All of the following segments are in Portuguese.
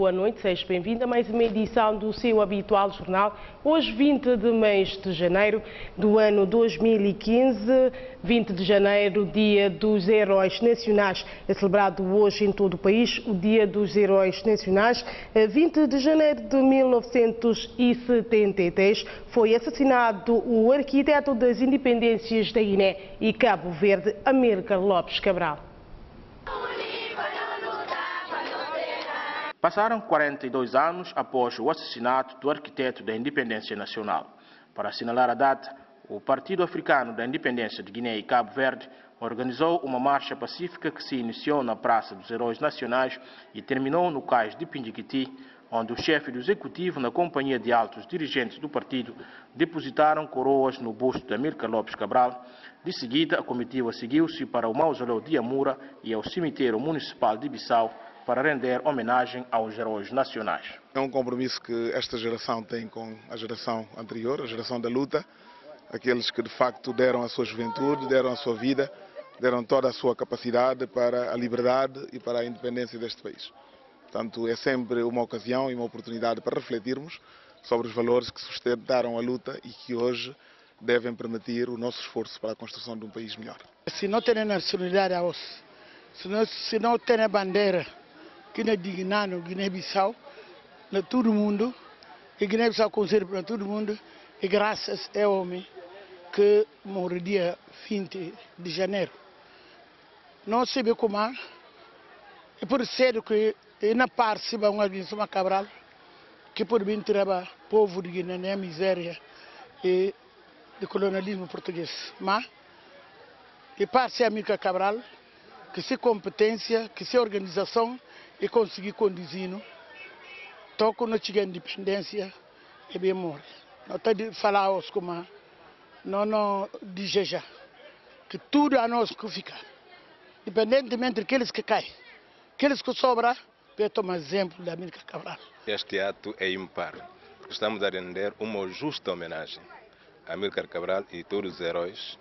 boa noite, seja bem-vindo a mais uma edição do seu habitual jornal. Hoje, 20 de mês de janeiro do ano 2015, 20 de janeiro, Dia dos Heróis Nacionais. É celebrado hoje em todo o país o Dia dos Heróis Nacionais. 20 de janeiro de 1973 foi assassinado o arquiteto das independências da Guiné e Cabo Verde, Amílcar Lopes Cabral. Passaram 42 anos após o assassinato do arquiteto da independência nacional. Para assinalar a data, o Partido Africano da Independência de Guiné e Cabo Verde organizou uma marcha pacífica que se iniciou na Praça dos Heróis Nacionais e terminou no cais de Pindiquiti, onde o chefe do executivo, na companhia de altos dirigentes do partido, depositaram coroas no busto de Amílcar Lopes Cabral. De seguida, a comitiva seguiu-se para o mausoléu de Amura e ao cemitério municipal de Bissau para render homenagem aos heróis nacionais. É um compromisso que esta geração tem com a geração anterior, a geração da luta, aqueles que de facto deram a sua juventude, deram a sua vida, deram toda a sua capacidade para a liberdade e para a independência deste país. Portanto, é sempre uma ocasião e uma oportunidade para refletirmos sobre os valores que sustentaram a luta e que hoje devem permitir o nosso esforço para a construção de um país melhor. Se não tem nacionalidade, se não tem bandeira, que não é digno, Guiné-Bissau, para todo mundo, e Guiné-Bissau conserva para todo mundo, e graças ao homem que morreu dia 20 de janeiro. Não sei como é por ser que na parte se vai uma organização Cabral, que por bem trabalhar povo de Guiné na miséria e do colonialismo português. Mas, e parte Amílcar Cabral, que se competência, que se organização, e conseguir conduzir, toco não tinha independência e bem morre. Não está de falar aos como não deseja que tudo a nós que fica, independentemente daqueles que caem, aqueles que sobram, para tomar exemplo da Amílcar Cabral. Este ato é impar, porque estamos a render uma justa homenagem a Amílcar Cabral e todos os heróis,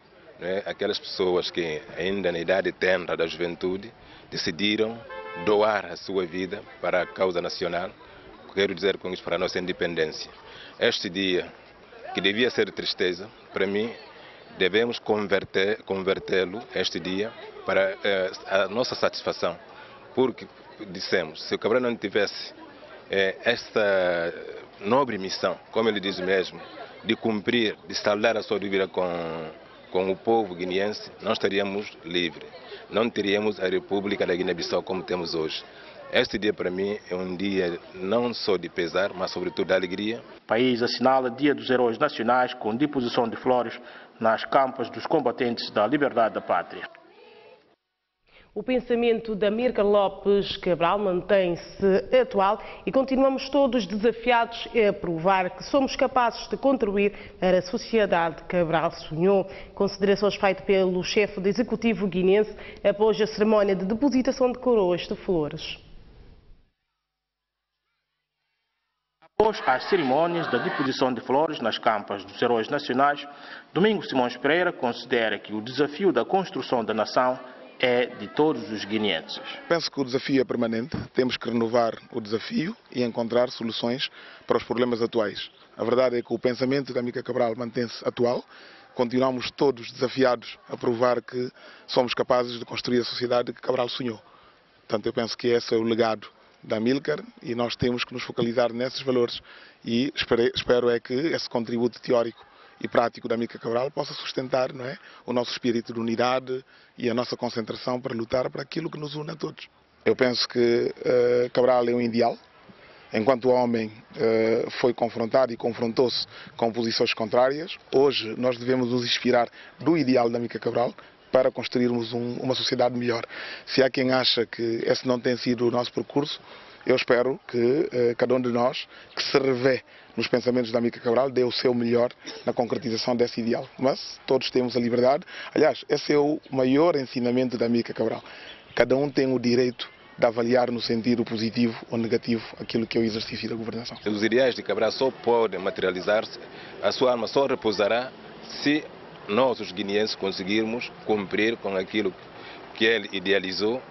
aquelas pessoas que ainda na idade tenra da juventude decidiram doar a sua vida para a causa nacional, quero dizer com isso para a nossa independência. Este dia, que devia ser tristeza, para mim, devemos convertê-lo, este dia, para a nossa satisfação. Porque, dissemos, se o Cabral não tivesse esta nobre missão, como ele diz mesmo, de cumprir, de saldar a sua dívida com o povo guineense, nós estaríamos livres. Não teríamos a República da Guiné-Bissau como temos hoje. Este dia para mim é um dia não só de pesar, mas sobretudo de alegria. O país assinala Dia dos Heróis Nacionais com deposição de flores nas campas dos combatentes da liberdade da pátria. O pensamento de Amílcar Lopes Cabral mantém-se atual e continuamos todos desafiados a provar que somos capazes de contribuir para a sociedade que Cabral sonhou. Considerações feitas pelo chefe do executivo guinense após a cerimónia de depositação de coroas de flores. Após as cerimônias da deposição de flores nas campas dos heróis nacionais, Domingos Simões Pereira considera que o desafio da construção da nação é de todos os guineenses. Penso que o desafio é permanente, temos que renovar o desafio e encontrar soluções para os problemas atuais. A verdade é que o pensamento da Amílcar Cabral mantém-se atual, continuamos todos desafiados a provar que somos capazes de construir a sociedade que Cabral sonhou. Portanto, eu penso que esse é o legado da Amílcar e nós temos que nos focalizar nesses valores e espero é que esse contributo teórico e prático da Amílcar Cabral possa sustentar, não é, o nosso espírito de unidade e a nossa concentração para lutar para aquilo que nos une a todos. Eu penso que Cabral é um ideal. Enquanto o homem foi confrontado e confrontou-se com posições contrárias, hoje nós devemos nos inspirar do ideal da Amílcar Cabral para construirmos uma sociedade melhor. Se há quem acha que esse não tem sido o nosso percurso, eu espero que cada um de nós que se revê nos pensamentos da Amílcar Cabral dê o seu melhor na concretização desse ideal. Mas todos temos a liberdade. Aliás, esse é o maior ensinamento da Amílcar Cabral. Cada um tem o direito de avaliar no sentido positivo ou negativo aquilo que é o exercício da governação. Os ideais de Cabral só podem materializar-se, a sua alma só repousará se nós, os guineenses, conseguirmos cumprir com aquilo que ele idealizou,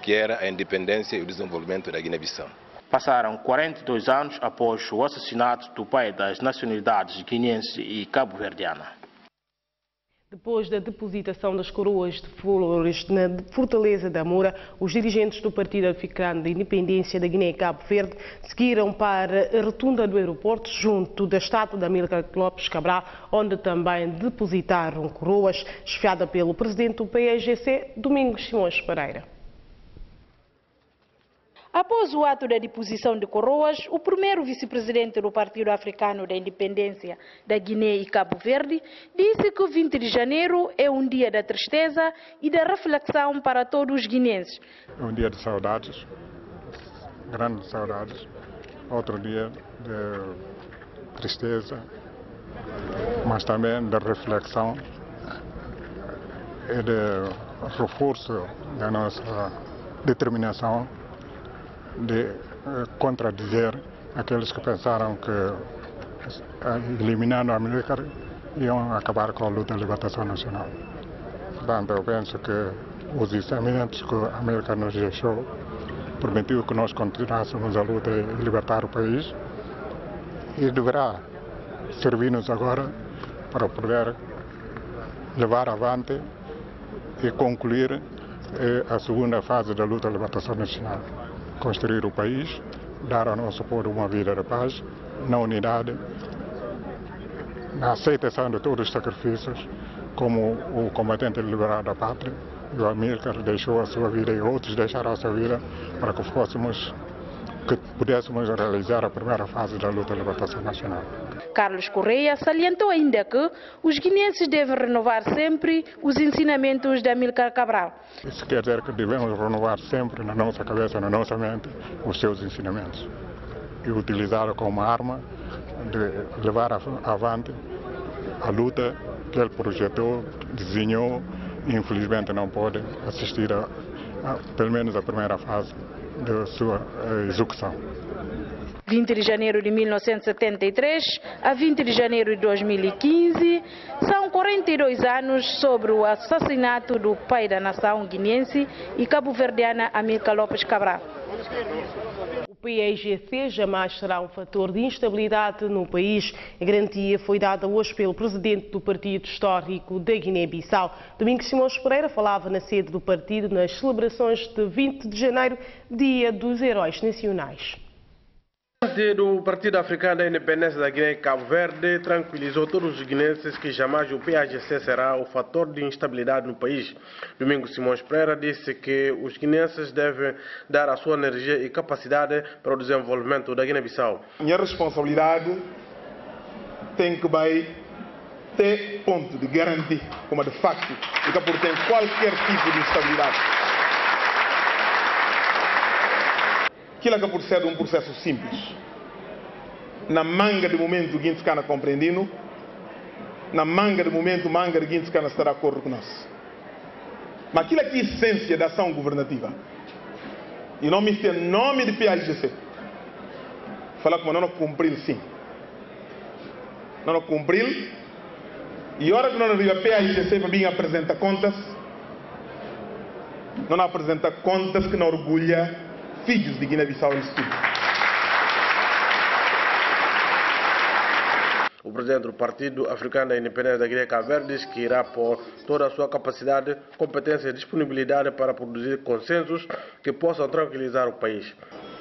que era a independência e o desenvolvimento da Guiné-Bissau. passaram 42 anos após o assassinato do pai das nacionalidades guineense e cabo-verdiana. Depois da depositação das coroas de flores na Fortaleza da Moura, os dirigentes do Partido Africano de Independência da Guiné e Cabo Verde seguiram para a rotunda do aeroporto, junto da estátua de Amílcar Lopes Cabral, onde também depositaram coroas, chefiada pelo presidente do PAIGC, Domingos Simões Pereira. Após o ato da deposição de coroas, o primeiro vice-presidente do Partido Africano da Independência da Guiné e Cabo Verde disse que o 20 de janeiro é um dia da tristeza e da reflexão para todos os guineenses. É um dia de saudades, grandes saudades, outro dia de tristeza, mas também de reflexão e de reforço da nossa determinação de contradizer aqueles que pensaram que, eliminando a Amílcar, iam acabar com a luta de libertação nacional. Portanto, eu penso que os ensinamentos que a Amílcar nos deixou permitiu que nós continuássemos a luta e libertar o país, e deverá servir-nos agora para poder levar avante e concluir a segunda fase da luta de libertação nacional. Construir o país, dar ao nosso povo uma vida de paz, na unidade, na aceitação de todos os sacrifícios, como o combatente liberado da pátria, o Amílcar deixou a sua vida e outros deixaram a sua vida para que pudéssemos realizar a primeira fase da luta de libertação nacional. Carlos Correia salientou ainda que os guineenses devem renovar sempre os ensinamentos de Amílcar Cabral. Isso quer dizer que devemos renovar sempre na nossa cabeça, na nossa mente, os seus ensinamentos e utilizá-lo como arma de levar avante a luta que ele projetou, desenhou e infelizmente não pode assistir pelo menos a primeira fase da sua execução. 20 de janeiro de 1973 a 20 de janeiro de 2015 são 42 anos sobre o assassinato do pai da nação guineense e cabo-verdiana Amílcar Lopes Cabral. O PAIGC jamais será um fator de instabilidade no país. A garantia foi dada hoje pelo presidente do Partido Histórico da Guiné-Bissau. Domingos Simões Pereira falava na sede do partido nas celebrações de 20 de janeiro, Dia dos Heróis Nacionais. O presidente do Partido Africano da Independência da Guiné e Cabo Verde tranquilizou todos os guineenses que jamais o PAIGC será o fator de instabilidade no país. Domingos Simões Pereira disse que os guineenses devem dar a sua energia e capacidade para o desenvolvimento da Guiné-Bissau. Minha responsabilidade tem que ter ponto de garantir, como de facto, e que por tem qualquer tipo de instabilidade. Aquilo que por ser um processo simples. Na manga de momento, o Guintes Cana compreendendo, na manga de momento, manga de Guintes Cana estará de acordo com nós. Mas aquilo aqui é a essência da ação governativa. E não me tem nome de PAIGC. Falar como não cumprir, sim. Não cumprir. E a hora que não arriva a PAIGC para vir apresentar contas, não apresenta contas que não orgulha filhos de Guiné-Bissau e tudo. O presidente do Partido Africano da Independência da Guiné e Cabo Verde diz que irá pôr toda a sua capacidade, competência e disponibilidade para produzir consensos que possam tranquilizar o país.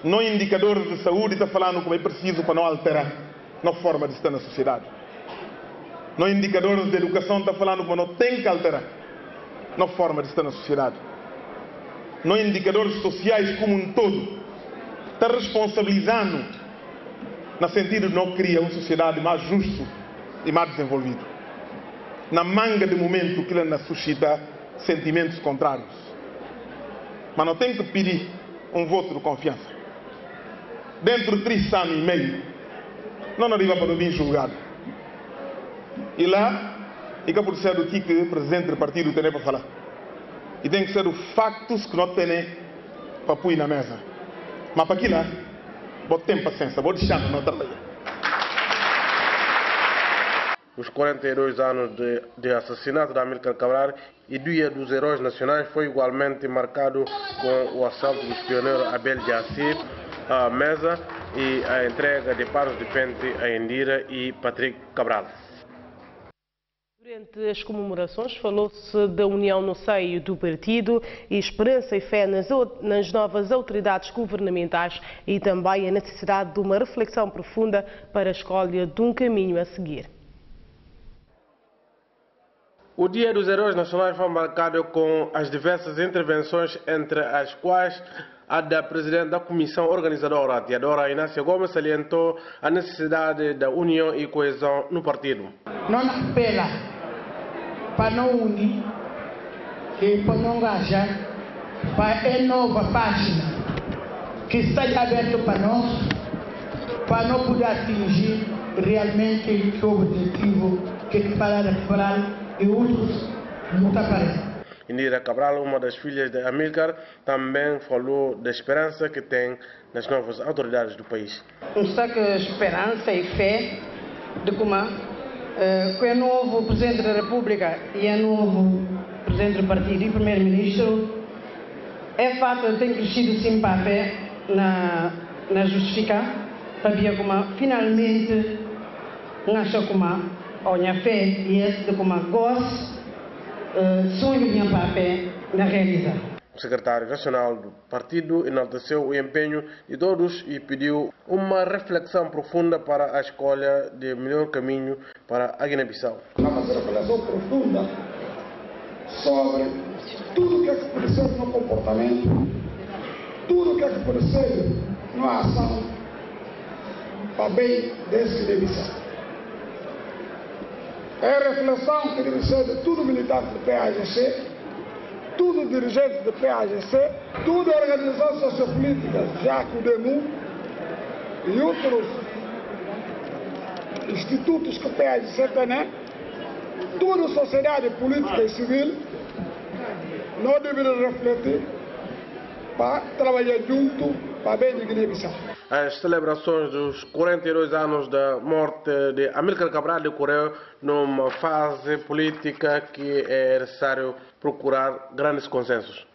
No indicador de saúde está falando como é preciso para não alterar na forma de estar na sociedade. No indicador de educação está falando como não tem que alterar na forma de estar na sociedade. Nos indicadores sociais como um todo, está responsabilizando no sentido de não criar uma sociedade mais justa e mais desenvolvida. Na manga de momento que ele suscita sentimentos contrários. Mas não tem que pedir um voto de confiança. Dentro de 3 anos e meio, não arriba para vir julgado. E lá, e que por ser o que o presidente do partido tem para falar. E tem que ser os factos que não tem para pôr na mesa. Mas para aquilo, vou ter paciência, vou deixar não trabalhar. Os 42 anos de assassinato de Amílcar Cabral e Dia dos Heróis Nacionais foi igualmente marcado com o assalto dos pioneiros Abel Jassir, à mesa e a entrega de paros de pente a Indira e Patrick Cabral. Durante as comemorações falou-se da união no seio do partido e esperança e fé nas novas autoridades governamentais e também a necessidade de uma reflexão profunda para a escolha de um caminho a seguir. O Dia dos Heróis Nacionais foi marcado com as diversas intervenções, entre as quais a da Presidente da Comissão Organizadora, a Teodora Inácia Gomes, salientou a necessidade da união e coesão no partido. Não apela para não unir e para não engajar para a nova página que está aberta para não poder atingir realmente o objetivo que é para Cabral e outros não aparecem. Indira Cabral, uma das filhas de Amílcar, também falou da esperança que tem nas novas autoridades do país. Está com esperança e fé de como com o novo Presidente da República e o novo Presidente do Partido e Primeiro-Ministro, é fato, tem crescido sim para a fé na justificar, para ver como finalmente acha como a minha fé e esse de como gosto sonho minha papel na realidade. O secretário nacional do partido enalteceu o empenho de todos e pediu uma reflexão profunda para a escolha de melhor caminho para a Guiné-Bissau. Uma reflexão profunda sobre tudo o que aconteceu no comportamento, tudo o que aconteceu na ação para bem desse Guiné-Bissau. É a reflexão que deve ser de todo militante do PAGC, todo dirigente do PAGC, toda organização sociopolítica, já que o DENU e outros institutos que o PAGC tem, toda a sociedade política e civil, não deveria refletir para trabalhar junto para bem de Guiné-Bissau. As celebrações dos 42 anos da morte de Amílcar Cabral decorreu numa fase política que é necessário procurar grandes consensos.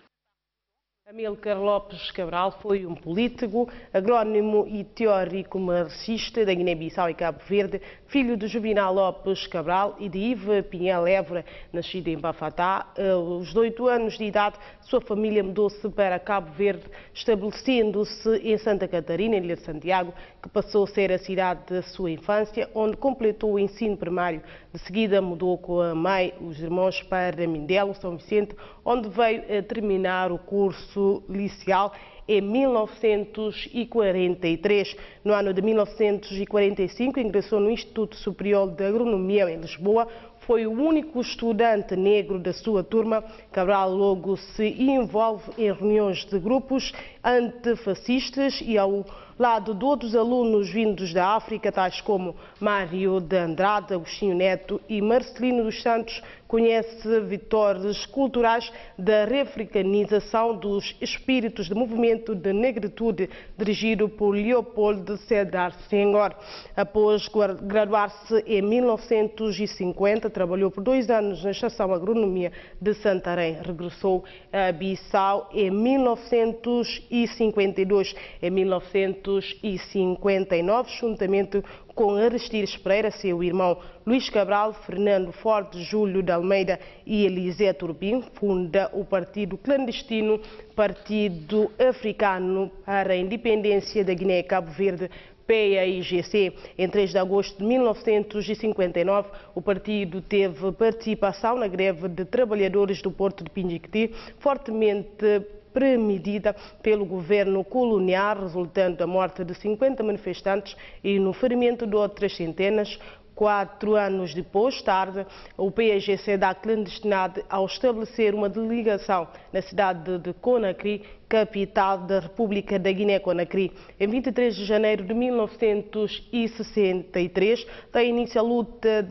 Amílcar Lopes Cabral foi um político, agrónomo e teórico marxista da Guiné-Bissau e Cabo Verde, filho de Juvenal Lopes Cabral e de Iva Pinhel Évora, nascido em Bafatá. Aos 8 anos de idade, sua família mudou-se para Cabo Verde, estabelecendo-se em Santa Catarina, Ilha de Santiago, que passou a ser a cidade da sua infância, onde completou o ensino primário. De seguida mudou com a mãe, os irmãos, para Mindelo, São Vicente, onde veio a terminar o curso liceal em 1943. No ano de 1945, ingressou no Instituto Superior de Agronomia em Lisboa. Foi o único estudante negro da sua turma. Cabral logo se envolve em reuniões de grupos antifascistas e ao lado de outros alunos vindos da África, tais como Mário de Andrade, Agostinho Neto e Marcelino dos Santos, conhece vitores culturais da reafricanização dos espíritos de movimento de negritude dirigido por Leopoldo Sédar Senghor. Após graduar-se em 1950, trabalhou por 2 anos na Estação Agronomia de Santarém. Regressou a Bissau em 1952. Em 1959, juntamente com Aristides Pereira, seu irmão Luís Cabral, Fernando Forte, Júlio de Almeida e Elisé Turbin, funda o partido clandestino Partido Africano para a Independência da Guiné e Cabo Verde, PAIGC. Em 3 de agosto de 1959, o partido teve participação na greve de trabalhadores do Porto de Pinjiquiti, fortemente premedida pelo governo colonial, resultando da morte de 50 manifestantes e no ferimento de outras centenas. 4 anos depois, tarde, o PAIGC dá clandestinidade ao estabelecer uma delegação na cidade de Conakry, capital da República da Guiné-Conakry. Em 23 de janeiro de 1963, dá início a luta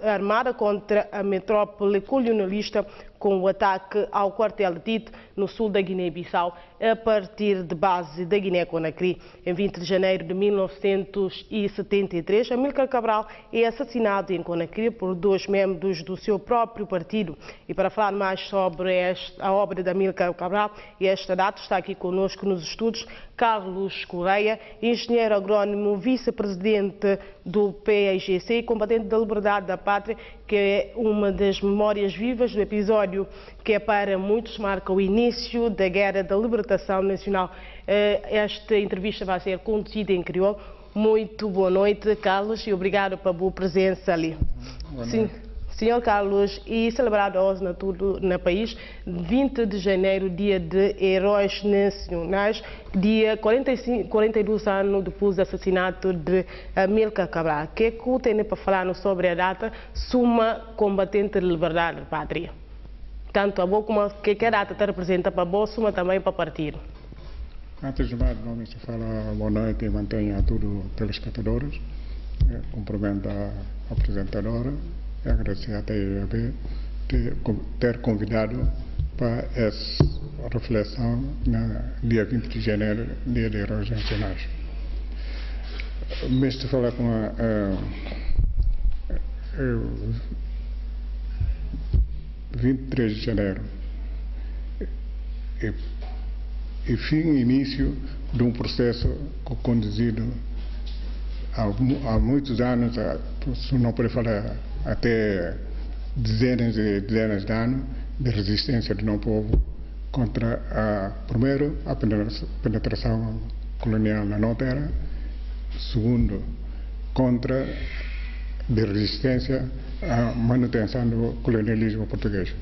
armada contra a metrópole colonialista com o ataque ao quartel de Tite, no sul da Guiné-Bissau, a partir de base da Guiné-Conakry. Em 20 de janeiro de 1973, Amílcar Cabral é assassinado em Conakry por 2 membros do seu próprio partido. E para falar mais sobre a obra de Amílcar Cabral e esta data data. Está aqui conosco nos estudos Carlos Correia, engenheiro agrónomo, vice-presidente do PAIGC e combatente da liberdade da pátria, que é uma das memórias vivas do episódio que para muitos marca o início da Guerra da Libertação Nacional. Esta entrevista vai ser conduzida em crioulo. Muito boa noite, Carlos, e obrigado pela boa presença ali. Sim. Senhor Carlos, e celebrado hoje no país, 20 de janeiro, dia de Heróis Nacionais, dia 42 anos depois do assassinato de Amílcar Cabral. O que é que o tem para falar sobre a data, suma combatente de liberdade da pátria? Tanto a boa como a que a data te representa para a boa, suma também para o partido. Antes de mais, não se fala boa noite e mantenha a todos os telespectadores. Cumprimento a apresentadora. Agradecer até ter convidado para essa reflexão no dia 20 de janeiro, dia de Heróis Nacionais. Mas se falar com a 23 de janeiro e fim e início de um processo conduzido há muitos anos, se não pode falar até dezenas e dezenas de anos de resistência do nosso povo contra, primeiro, a penetração colonial na nossa terra, segundo, contra de resistência à manutenção do colonialismo português.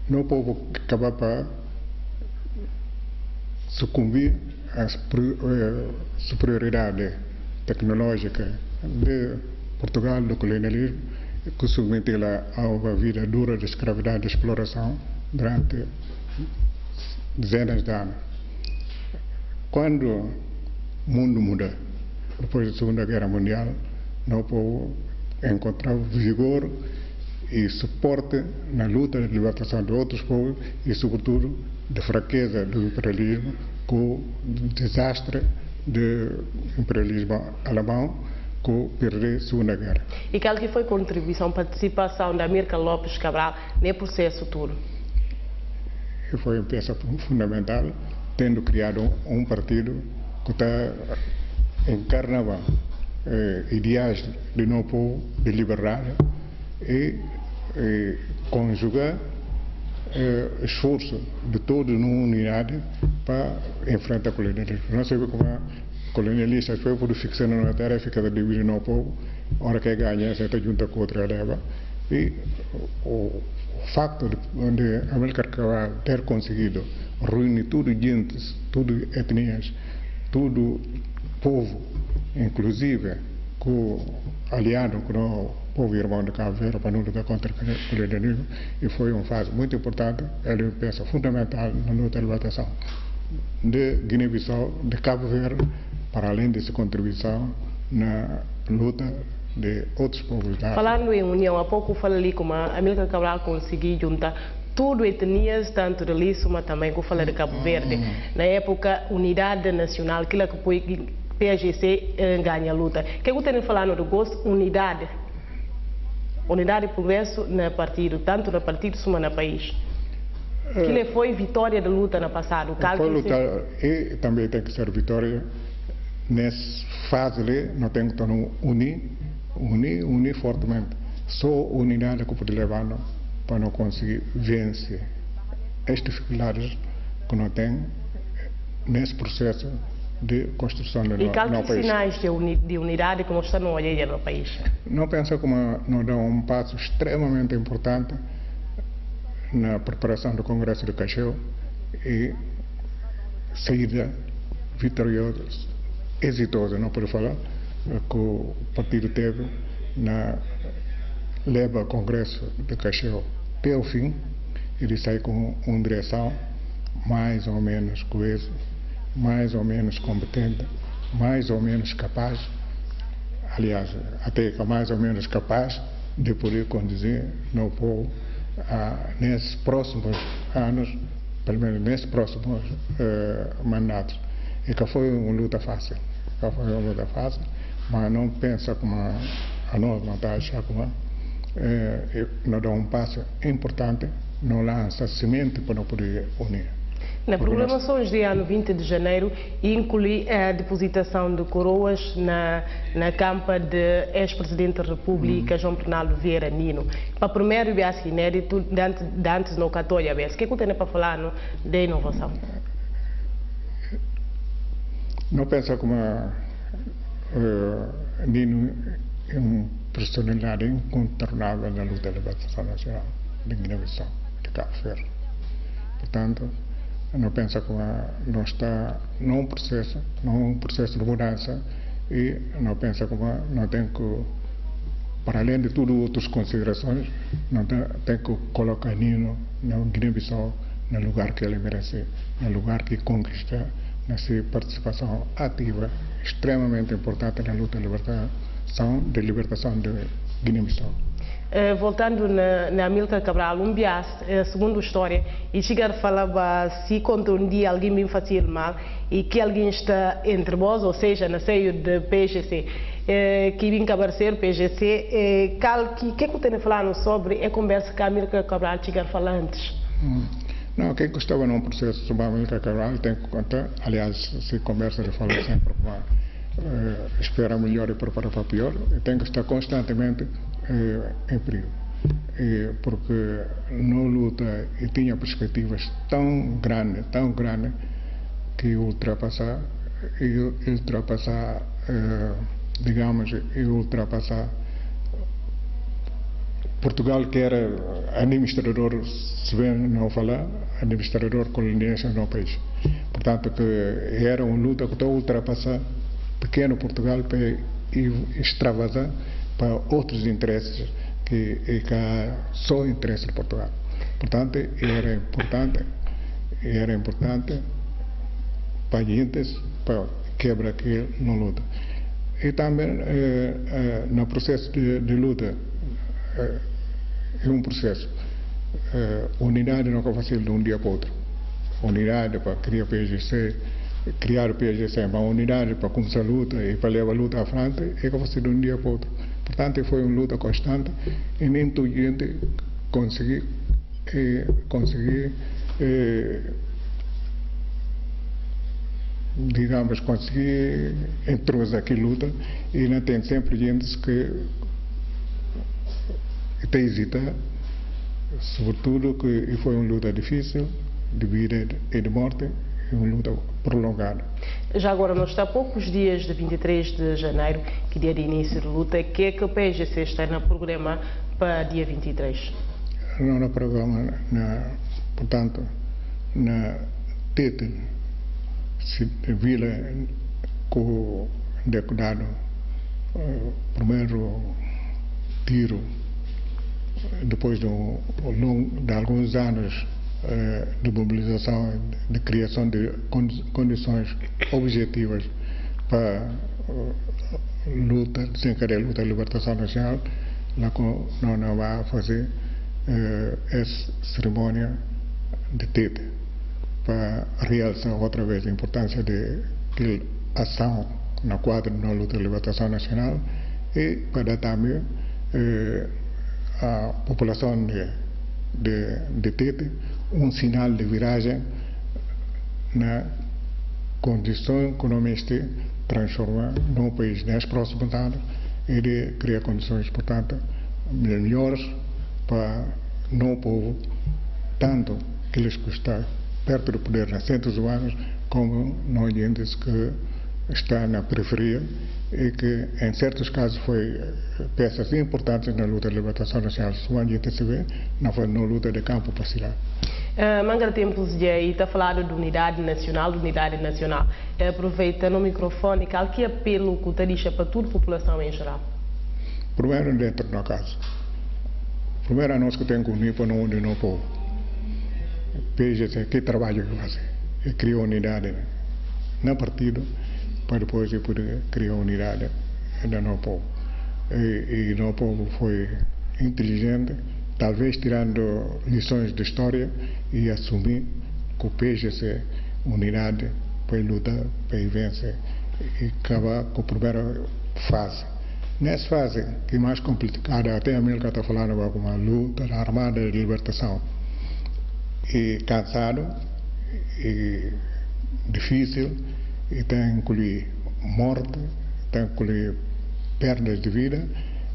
No povo que acaba para sucumbir à superioridade tecnológica de Portugal, do colonialismo, que submeteu-la a uma vida dura de escravidão e de exploração durante dezenas de anos. Quando o mundo muda, depois da Segunda Guerra Mundial, o povo encontrava vigor e suporte na luta de libertação de outros povos e, sobretudo, de fraqueza do imperialismo com o desastre do imperialismo alemão com perder a Segunda Guerra. E qual que foi a contribuição, participação da Amílcar Lopes Cabral nesse processo todo? Foi uma peça fundamental, tendo criado um partido que está encarnava ideais de nosso povo, de liberdade, e conjugar esforço de todos numa unidade para enfrentar o colonialismo. Não sabemos como a colonialista foi por fixar na terra, fica dividindo no povo, a hora que ganha, se está junto com outra leva. E o facto de Amílcar Cabral ter conseguido reunir tudo gentes, tudo etnias, tudo povo, inclusive aliado com o povo irmão de Cabo Verde para não lutar contra o colonialismo, e foi uma fase muito importante, ele é uma peça fundamental na luta de libertação de Guiné-Bissau, de Cabo Verde, para além dessa contribuição na luta de outros povos da África. Falando em união, há pouco falei ali como a Amílcar Cabral conseguiu juntar tudo etnias, tanto de Lisso, mas também que eu falei de Cabo Verde. Na época, unidade nacional, aquilo que foi PAIGC ganha a luta. O que eu tenho falando do gosto? Unidade. Unidade e progresso no partido, tanto no partido como no país. Que foi vitória da luta no passado. Foi lutar e também tem que ser vitória nessa fase ali, não tem que unir fortemente. Só unidade que pode levar para não conseguir vencer as dificuldades que não tem nesse processo de construção do nosso país. E quais sinais de unidade que você não olha no país? Não penso como não dá um passo extremamente importante na preparação do Congresso de Cacheu e saída vitoriosa, exitosa, não pode falar, que o partido teve na leva ao Congresso de Cacheu até o fim. Ele sai com uma direção mais ou menos coesa, mais ou menos competente, mais ou menos capaz, aliás, até mais ou menos capaz de poder conduzir no povo nesses próximos anos, pelo menos nesses próximos mandatos. E que foi uma luta fácil, mas não pensa como a nós não está a achar como não dá um passo importante não lança semente para não poder unir. Na programações de ano 20 de janeiro, inclui a depositação de coroas na campa de ex-presidente da República, João Bernardo Vieira Nino. Para o primeiro viagem inédito, de antes no Católia, o que é que tem para falar de inovação? Não pensa como Nino é uma personalidade incontornável na luta da libertação nacional de Guiné-Bissau, de Cabo Verde. Portanto, não pensa como não está num processo de mudança e não pensa como não tem que, para além de tudo outras considerações, não tem que colocar Nino na Guiné-Bissau no lugar que ele merece, no lugar que conquista nessa participação ativa, extremamente importante na luta de libertação de Guiné-Bissau. Voltando na Amílcar Cabral, segundo a história, e chegar a falar se quando um dia alguém me fazia mal e que alguém está entre vós, ou seja, na seio de PGC, que vem cabarcer PGC, o que eu tenho a falar sobre a conversa que a Amílcar Cabral chegar a falar antes? Não, quem estava num processo sobre a Amílcar Cabral tem que contar, aliás, se conversa de falar sempre para esperar melhor e preparar para pior, tem que estar constantemente em perigo, porque não luta e tinha perspectivas tão grandes que ultrapassar Portugal, que era administrador, se bem não falar, administrador colonialista no país. Portanto, que era uma luta que está a ultrapassar pequeno Portugal para extravasar para outros interesses que só interesse de Portugal. Portanto, era importante para a gente, para quebrar aquilo na luta. E também no processo de luta, é um processo. Unidade não é fácil de um dia para o outro. Unidade para criar o PGC, mas a unidade para começar a luta e para levar a luta à frente é fácil de um dia para o outro. Portanto, foi uma luta constante e nem toda a gente conseguiu entrosar aquela luta, e ainda tem sempre gente que está a hesitar, sobretudo que foi uma luta difícil, de vida e de morte, uma luta prolongada. Já agora, nós está a poucos dias de 23 de janeiro, que é dia de início de luta, que é que o PGC está no programa para dia 23? Não no programa, portanto, na Tete, vila com declarado primeiro tiro, depois de alguns anos de mobilização, de criação de condições objetivas para desencadear a luta de libertação nacional, não vai fazer essa cerimônia de Tete para realçar outra vez a importância de ação na quadra da luta de libertação nacional e para dar também à população de Tete um sinal de viragem na condição que nós temos de transformar num país nos próximos anos e de criar condições, portanto, melhores para o povo, tanto aqueles que estão perto do poder há centos de anos, como nós gentes que estão na periferia e que, em certos casos, foi peças importantes na luta de libertação nacional. Se a gente se vê, não foi na luta de campo para se lá. Mangra tempos de aí está falando de unidade nacional, aproveita no microfone, qual que apelo que está deixa para toda a população em geral? Primeiro, dentro da casa. Primeiro, a nós que temos que unir para não unir no povo. PGC, que trabalho que faz? E criar unidade no partido, para depois poder criar unidade no nosso povo. E no povo foi inteligente, talvez tirando lições de história e assumir que o PGC unidade para lutar, para vencer e acabar com a primeira fase. Nessa fase, que é mais complicada, até a Amílcar está falando com uma luta armada de libertação. e cansado e difícil, e tem que incluir morte, tem que incluir perdas de vida,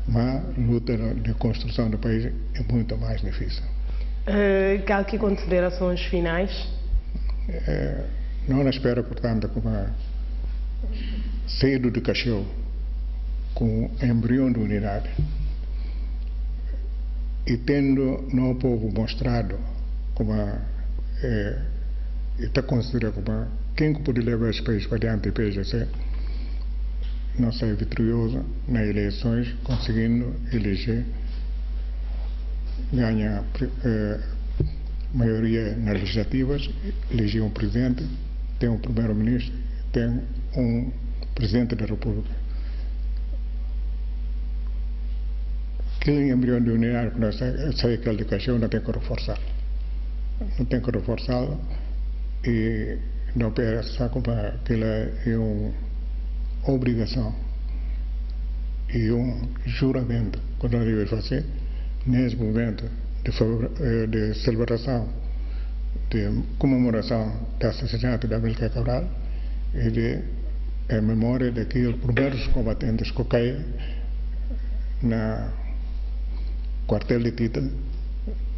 mas a luta de construção do país é muito mais difícil. Que considerações finais? Não espero, portanto, como cedo de cachorro com embrião de unidade e tendo no povo mostrado como está considerado como quem pode levar esse país para diante do PAGC, não sai vitorioso nas eleições, conseguindo eleger, ganha maioria nas legislativas, eleger um presidente, tem um primeiro-ministro, tem um presidente da República. Aquele embrião de unidade que nós sai aquele de cachorro, não tem que reforçar. Não tem que reforçá-lo e não pensa como aquilo é uma obrigação e um juramento que nós devemos fazer nesse momento de celebração, de comemoração do assassinato de Amílcar Cabral e de memória daqueles primeiros combatentes que caíram na quartel de Tita,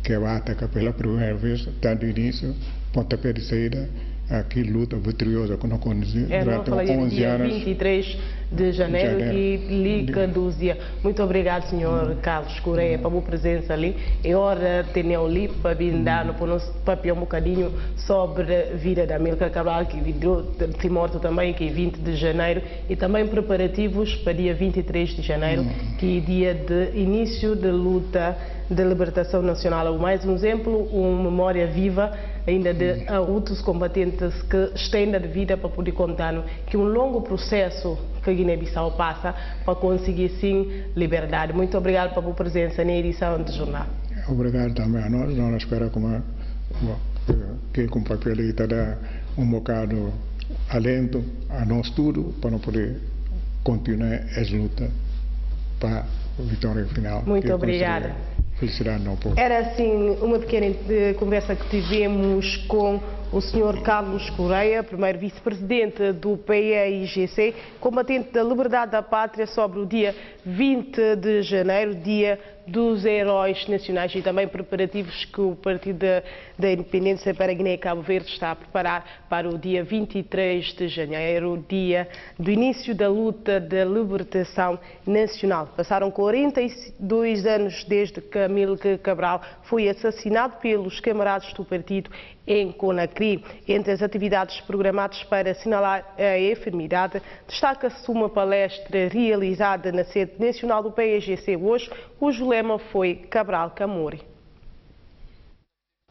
que vai atacar pela primeira vez, dando início, pontapé de saída, aqui luta vitoriosa que não conduziu durante 11 anos. 23 de janeiro que lhe conduzia. Muito obrigado, senhor Carlos Correia, pela sua presença ali. É hora de ter ali para brindar para nós papel um bocadinho sobre a vida da Amílcar Cabral, que foi morto também, que é 20 de janeiro, e também preparativos para dia 23 de janeiro, que é dia de início da luta de libertação nacional. Mais um exemplo, uma memória viva ainda de outros combatentes que estendem a vida para poder contar que um longo processo que a Guiné-Bissau passa para conseguir sim liberdade. Muito obrigado pela sua presença na edição do jornal. Obrigado também a nós. Nós esperamos que com o papel está dar um bocado alento a nós tudo para não poder continuar as lutas para a vitória final. Muito obrigada. Felicidade não, povo. Era assim uma pequena conversa que tivemos com o Sr. Carlos Correia, primeiro vice-presidente do PAIGC, combatente da liberdade da pátria, sobre o dia 20 de janeiro, dia dos heróis nacionais, e também preparativos que o Partido da Independência para Guiné e Cabo Verde está a preparar para o dia 23 de janeiro, dia do início da luta da libertação nacional. Passaram 42 anos desde que Amílcar Cabral foi assassinado pelos camaradas do partido em Conakry. Entre as atividades programadas para assinalar a efemeridade, destaca-se uma palestra realizada na sede nacional do PAIGC hoje, cujo lema foi Cabral Camuri.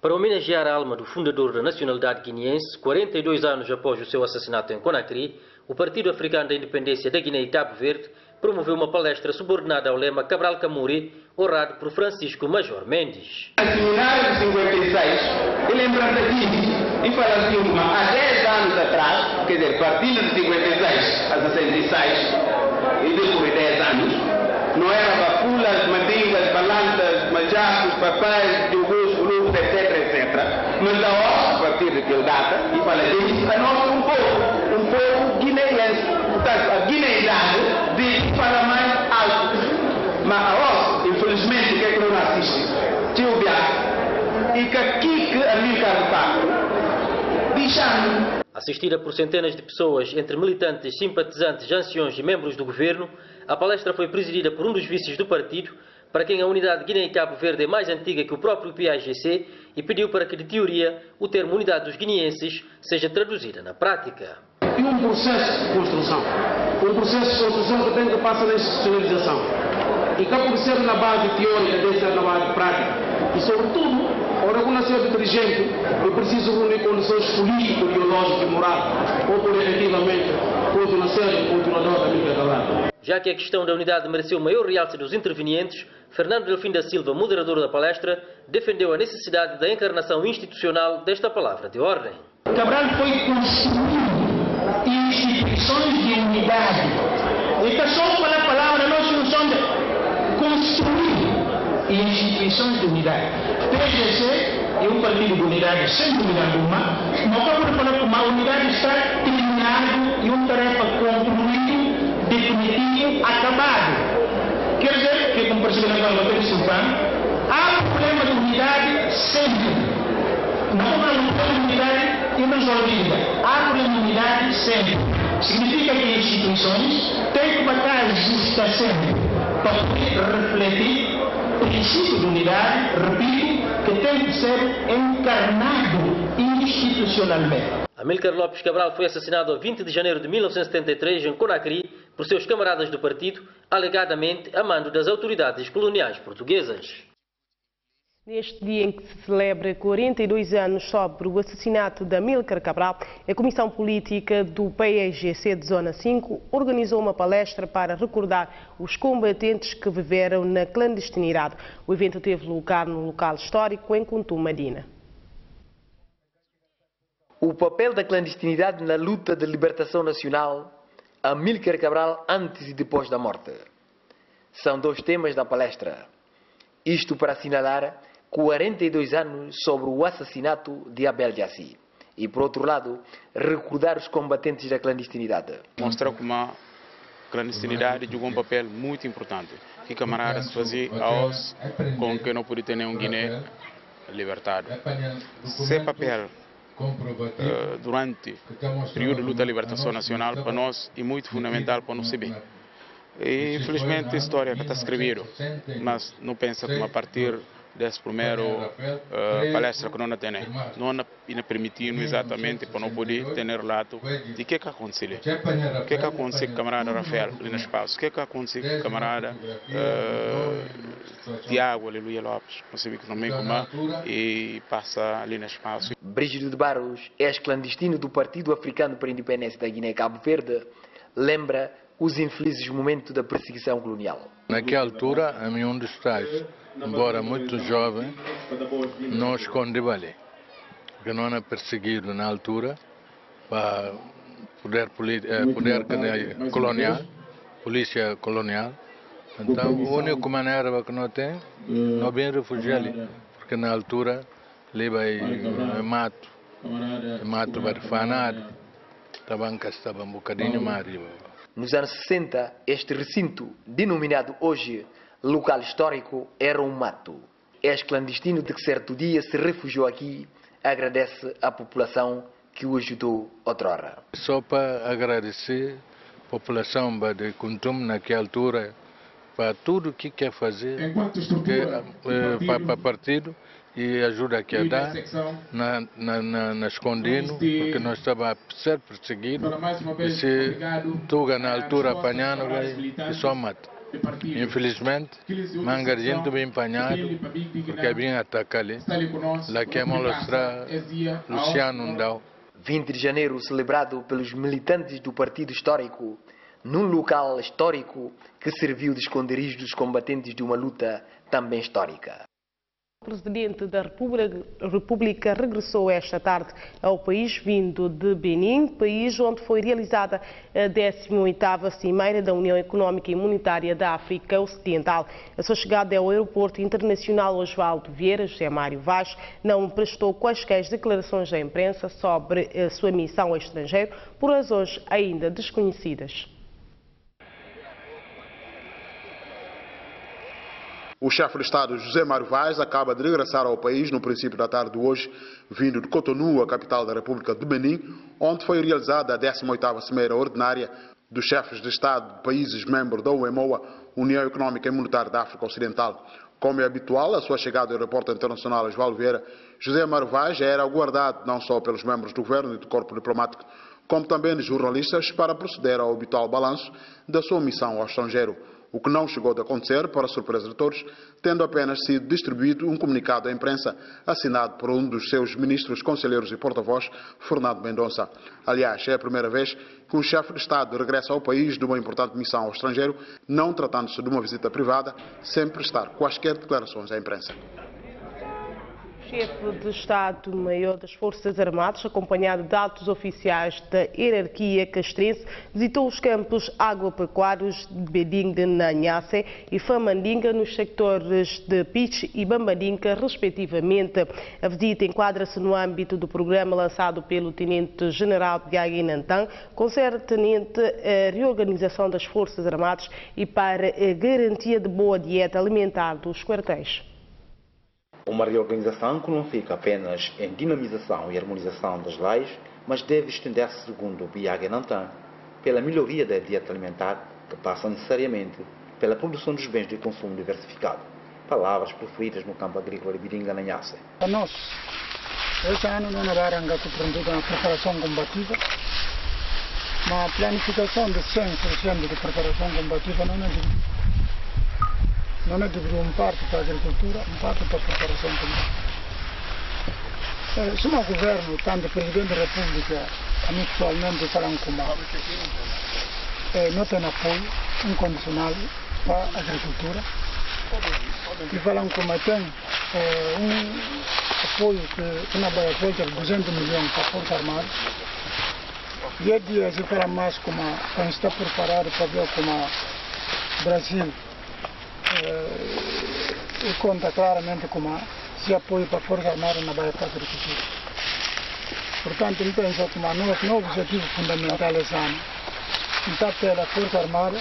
Para homenagear a alma do fundador da nacionalidade guineense, 42 anos após o seu assassinato em Conakry, o Partido Africano da Independência da Guiné e Cabo Verde promoveu uma palestra subordinada ao lema Cabral Camuri, orado por Francisco Major Mendes. No seminário de 56, ele lembra daqui e fala assim, há 10 anos atrás, quer dizer, partindo de 56 a 66, e depois de 10 anos, não era bafulas, mandingas, balanças, majacos, papéis, jogos, colubos, etc. Mas a hora, a partir daquela data, e fala disso, a nós um povo guineense. Portanto, a guineidade diz para mais alto. Mas a hora, infelizmente, que é que não assiste? Tio Biá, e que aqui que a minha casa está, deixando. Assistida por centenas de pessoas, entre militantes, simpatizantes, anciões e membros do governo, a palestra foi presidida por um dos vices do partido, para quem a unidade Guiné e Cabo Verde é mais antiga que o próprio PAIGC, e pediu para que, de teoria, o termo unidade dos guineenses seja traduzida na prática. E um processo de construção. Um processo de construção que tem que passar na institucionalização. E que por ser na base teórica, deve ser na base prática. E, sobretudo, ao reconhecer o dirigente, é preciso reunir condições políticas, ideológicas e morais, ou por efetivamente continuar a ser o continuador da Amílcar Cabral. Já que a questão da unidade mereceu o maior realce dos intervenientes, Fernando Delfim da Silva, moderador da palestra, defendeu a necessidade da encarnação institucional desta palavra de ordem. Cabral foi construído instituições de unidade. Então, só para a palavra, nós não somos construir instituições de unidade. PAGC é um partido de unidade sem dúvida alguma, mas vamos falar que uma unidade está terminada e uma tarefa concluída, definitivo, acabado. Quer dizer que, como percebeu agora o Pedro Silvano, há um problema de unidade sempre. Não há um problema de unidade irresolvida. Há problema de unidade sempre. Significa que as instituições têm que bater justa sempre para poder refletir o princípio de unidade, repito, que tem que ser encarnado institucionalmente. Amílcar Lopes Cabral foi assassinado a 20 de janeiro de 1973 em Conakry por seus camaradas do partido, alegadamente a mando das autoridades coloniais portuguesas. Neste dia em que se celebra 42 anos sobre o assassinato de Amílcar Cabral, a Comissão Política do PAIGC de Zona 5 organizou uma palestra para recordar os combatentes que viveram na clandestinidade. O evento teve lugar no local histórico em Kuntum Madina. O papel da clandestinidade na luta de libertação nacional, Amílcar Cabral antes e depois da morte. São dois temas da palestra. Isto para assinalar 42 anos sobre o assassinato de Abel Jassy. E, por outro lado, recordar os combatentes da clandestinidade. Mostrar como a clandestinidade jogou um papel muito importante. Que camaradas faziam aos com que não podia ter nenhum Guiné libertado. Esse papel durante o período de luta da libertação nacional para nós é muito fundamental para nós saber. E, infelizmente a história que está escrevida, mas não pensa que a partir desse primeiro palestra que nós temos, não permitimos exatamente para não poder ter relato de que aconteceu. O que aconteceu com o camarada Rafael ali no espaço, o que aconteceu com o camarada Tiago Aleluia Lopes, não que também como e passa ali no espaço. Brígido de Barros, ex-clandestino do Partido Africano para a Independência da Guiné-Cabo Verde, lembra os infelizes momentos da perseguição colonial. Naquela altura, a mim dos pais, embora muito jovem, não escondeu ali. Porque não era perseguido na altura para poder colonial, polícia colonial. Então, a única maneira que não tem, não bem refugiar ali. Porque na altura, ali vai mato barfanado, estava um bocadinho mais. Nos anos 60, este recinto, denominado hoje local histórico, era um mato. Ex-clandestino de que certo dia se refugiou aqui, agradece à população que o ajudou outrora. Só para agradecer a população de Kuntum naquela altura, para tudo o que quer fazer, para partido, e ajuda que dá na escondendo, porque nós estávamos a ser perseguidos, e se tu na altura apanhando, é só mata. Infelizmente, Mangarjinto bem apanhado, porque bem atacar ali, lá que mostrar Luciano Ndau. 20 de janeiro, celebrado pelos militantes do Partido Histórico, num local histórico que serviu de esconderijo dos combatentes de uma luta também histórica. O presidente da República regressou esta tarde ao país, vindo de Benin, país onde foi realizada a 18ª Cimeira da União Económica e Monetária da África Ocidental. A sua chegada ao aeroporto internacional Osvaldo Vieira, José Mário Vaz, não prestou quaisquer declarações à imprensa sobre a sua missão ao estrangeiro, por razões ainda desconhecidas. O chefe de Estado, José Mário Vaz, acaba de regressar ao país no princípio da tarde de hoje, vindo de Cotonou, a capital da República do Benin, onde foi realizada a 18ª Cimeira Ordinária dos chefes de Estado de países membros da UEMOA, União Económica e Monetária da África Ocidental. Como é habitual, a sua chegada ao aeroporto internacional Osvaldo Vieira, José Mário Vaz já era aguardado não só pelos membros do governo e do corpo diplomático, como também de jornalistas, para proceder ao habitual balanço da sua missão ao estrangeiro. O que não chegou a acontecer, para surpresa de todos, tendo apenas sido distribuído um comunicado à imprensa assinado por um dos seus ministros, conselheiros e porta-voz, Fernando Mendonça. Aliás, é a primeira vez que um chefe de Estado regressa ao país de uma importante missão ao estrangeiro, não tratando-se de uma visita privada, sem prestar quaisquer declarações à imprensa. chefe de Estado-Maior das Forças Armadas, acompanhado de altos oficiais da hierarquia castrense, visitou os campos agropecuários de Bedinga, na Nhasse, e Famandinga, nos sectores de Piche e Bambadinga, respectivamente. A visita enquadra-se no âmbito do programa lançado pelo Tenente-General Biagi Nantan, concernente a reorganização das Forças Armadas e para a garantia de boa dieta alimentar dos quartéis. Uma reorganização que não fica apenas em dinamização e harmonização das leis, mas deve estender-se, segundo o Biagi Nantan, pela melhoria da dieta alimentar, que passa necessariamente pela produção dos bens de consumo diversificado. Palavras preferidas no campo agrícola de Bedinga, na Nhasse. Para nós, este ano não haverá a preparação combativa, mas a planificação de 100% de preparação combativa não é dividido uma parte para a agricultura, uma parte para a preparação combativa. Se o governo, tanto o Presidente da República, atualmente falam como não tem apoio incondicional para a agricultura, e falam como tem apoio que não vai volta de 200 milhões para a Força Armada, e é dia se fala mais como a gente está preparado para ver como o Brasil e conta claramente como se apoio para a Força Armada na Baía para a agricultura. Portanto, eu penso que o nosso objetivo fundamental esse ano está pela Força Armada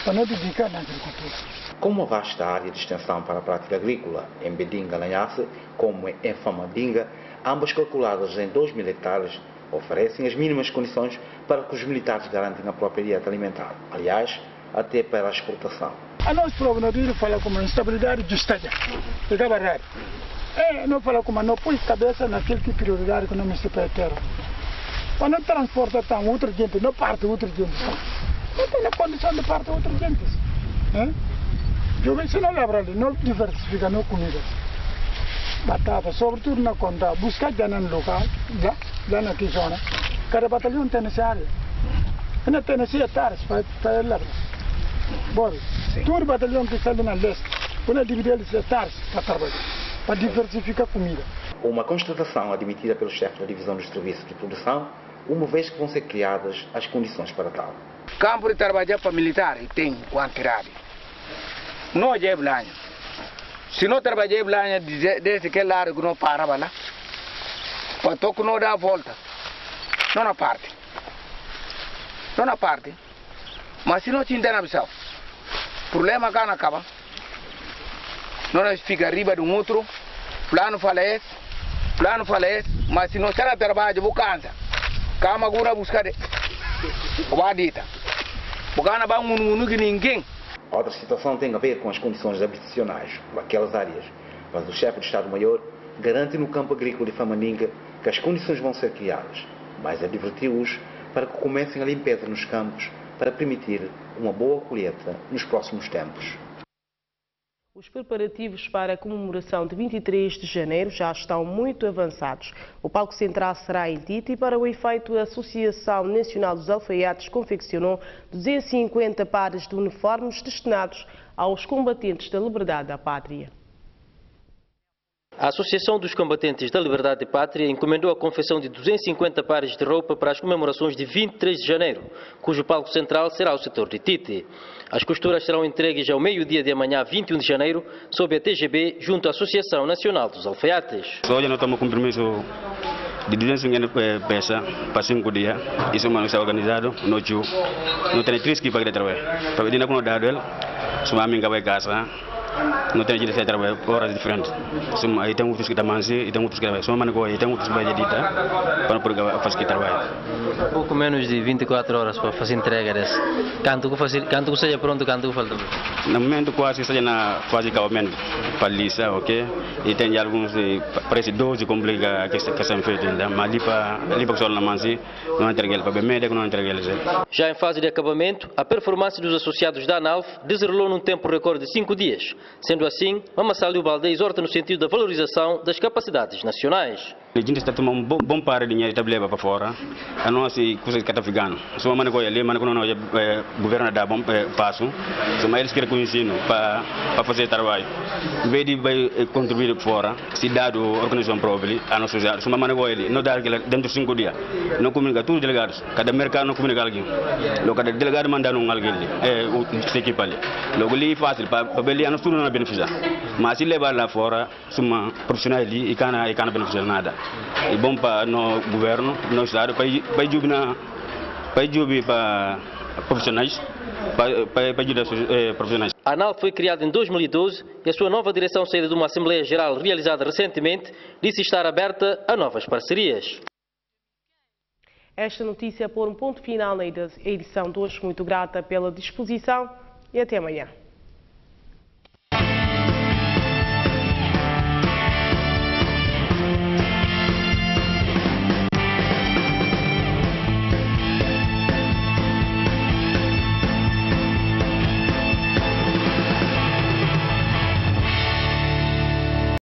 para não dedicar na agricultura. Com uma vasta área de extensão para a prática agrícola em Bedinga, na Nhasse, como em Famandinga, ambas calculadas em 2.000 hectares, oferecem as mínimas condições para que os militares garantem a própria dieta alimentar. Aliás, até para a exportação. A nós próprios fala como instabilidade de Estado. Fica barrado. Não fala como não põe cabeça naquele que prioridade que não me se terra. Para não transporta tão outra gente, não parte outra gente. Não tem a condição de partir outra gente. Se não lembra ali, não diversifica não comida. Batata, sobretudo na conta, buscar já no local, lá na zona. Cada batalhão tem essa área. Não tem essa tarde para lá. Bom, todo batalhão que está na leste, quando dividir essa tarde para trabalhar, para diversificar a comida. Uma constatação admitida pelo chefe da divisão dos serviços de produção, uma vez que vão ser criadas as condições para tal. Campo de trabalhar para militar tem quantidade. Não é blanha. Se não trabalhar blanha, desde que lado que não para lá, para tocar não dá a volta. Não na parte. Não na parte. Mas se não tinha na Bissau, problema cá na acaba. Não fica arriba de outro, plano falece, mas se não será trabalho, vou cansa. Cama agora buscar o adita. Porque não vai que ninguém. Outra situação tem a ver com as condições habitacionais daquelas áreas, mas o chefe de Estado-Maior garante no campo agrícola de Famandinga que as condições vão ser criadas, mas advertiu-os para que comecem a limpeza nos campos para permitir uma boa colheita nos próximos tempos. Os preparativos para a comemoração de 23 de janeiro já estão muito avançados. O palco central será em Tite e, para o efeito, a Associação Nacional dos Alfaiates confeccionou 250 pares de uniformes destinados aos combatentes da liberdade da pátria. A Associação dos Combatentes da Liberdade e Pátria encomendou a confecção de 250 pares de roupa para as comemorações de 23 de janeiro, cujo palco central será o setor de Tite. As costuras serão entregues ao meio-dia de amanhã, 21 de janeiro, sob a TGB, junto à Associação Nacional dos Alfaiates. Hoje nós estamos com compromisso de 250 peças para 5 dias. Isso é organizado no Tio. Não tem 3 equipes de trabalho. Para pedir com o dado, sua amiga vai casa. Não tem jeito de trabalhar horas diferentes. Aí tem outros que estão mansi e tem outros que trabalham. Só maneira tem outros que vai editar para poder fazer trabalho. Pouco menos de 24 horas para fazer entrega desse. Canto que seja pronto, canto que falta. No momento quase seja na fase de acabamento para lisa, ok? E tem alguns parece 12 complica que são feitos ainda, mas ali para só na mansi não entrega ele para bem médico, não entrega ele. Já em fase de acabamento, a performance dos associados da ANALF desenrolou num tempo recorde de 5 dias. Sendo assim, Mama Salio Balde exorta no sentido da valorização das capacidades nacionais. A gente está tomando um bom par de dinheiro e leva para fora. A nossa coisa que está ficando. Se uma maneira ali, mas quando o governo dá bom passo, se eles querem conhecer para fazer trabalho, em vez de contribuir fora, se dá a organização própria, a nossa sociedade, se uma maneira ali, não dá dentro de 5 dias, não comunica todos os delegados, cada mercado não comunica alguém, cada delegado manda alguém, se equipa ali. Logo ali é fácil, para ele não tudo não beneficiar, mas se levar lá fora, são profissionais ali e can't beneficiar nada. É bom para o governo, no estado, para ajudar para profissionais, para ajudar profissionais. A ANAL foi criada em 2012 e a sua nova direção, saída de uma Assembleia Geral realizada recentemente, disse estar aberta a novas parcerias. Esta notícia pôr um ponto final na edição de hoje. Muito grata pela disposição e até amanhã.